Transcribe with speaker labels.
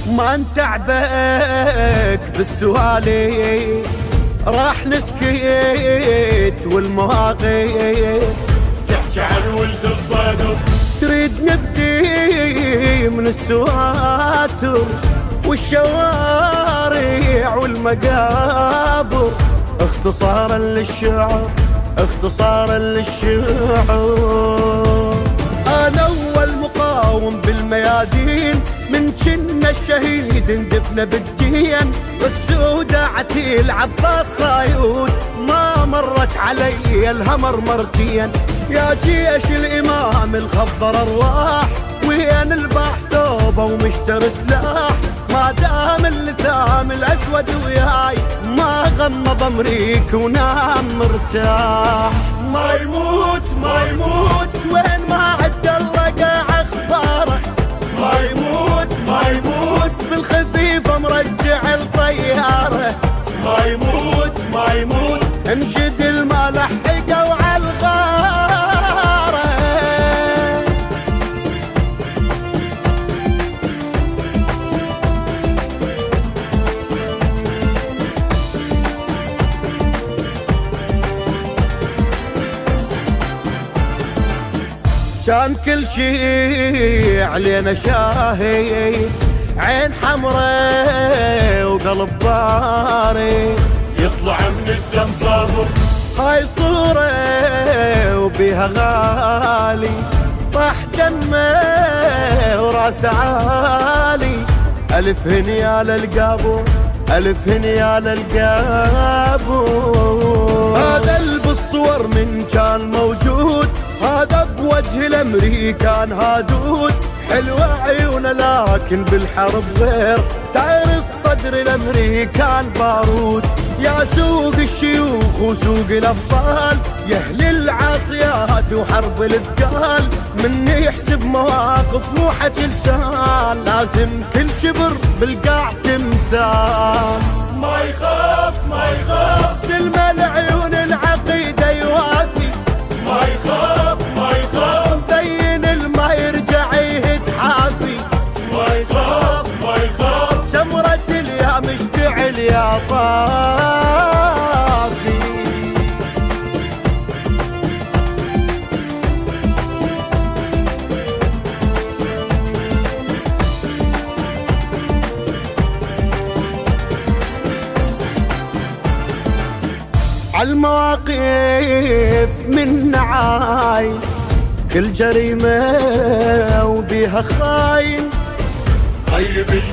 Speaker 1: ما نتعبك بالسواليف، راح نسكت والمواقف
Speaker 2: تحكي عن ولد الصدر.
Speaker 1: تريد نبدي من السواتر والشوارع والمقابر، اختصارا للشعر اختصارا للشعر. انا اول مقاوم بالميادين، من كنا الشهيد اندفنا بالدين، والسوداعتي العباس صايود ما مرت علي الهمر مرتين. يا جيش الامام الخضر ارواح، وين الباح ثوبه ومشتري سلاح، ما دام اللثام الاسود وياي ما غمض امريك ونام مرتاح.
Speaker 2: ما يموت ما يموت
Speaker 1: وين ما عد الله قاع اخباره،
Speaker 2: ما يموت ما يموت
Speaker 1: بالخفيف مرجع الطياره.
Speaker 2: ما يموت ما يموت
Speaker 1: انشد الملح حقوا على الغاره. كان كل شي علينا شاهي، عين حمراء وقلب باري،
Speaker 2: يطلع من الدم صابر.
Speaker 1: هاي صورة وبيها غالي، طاح دمه وراس عالي، ألف هنيا للقابو ألف هنيا للقابو. هذا بالصور من كان موجود، هذا بوجه الامريكان هادود، حلوة عيونه لكن بالحرب غير، تعير الصدر الامريكان بارود. يا سوق الشيوخ وسوق الابطال، يا اهل العاصيات وحرب الاثقال، من يحسب مواقف مو حكي لسان، لازم كل شبر بالقاع تمثال.
Speaker 2: ما يخاف ما يخاف
Speaker 1: سلمى العيون العقيدة يوافي،
Speaker 2: ما يخاف ما يخاف
Speaker 1: مبين الما يرجع يهد حافي،
Speaker 2: ما يخاف ما يخاف
Speaker 1: سمرة اليا مشتعل يا طافي. عالمواقف من نعاين، كل جريمة وبيها خاين.
Speaker 2: طيب ايش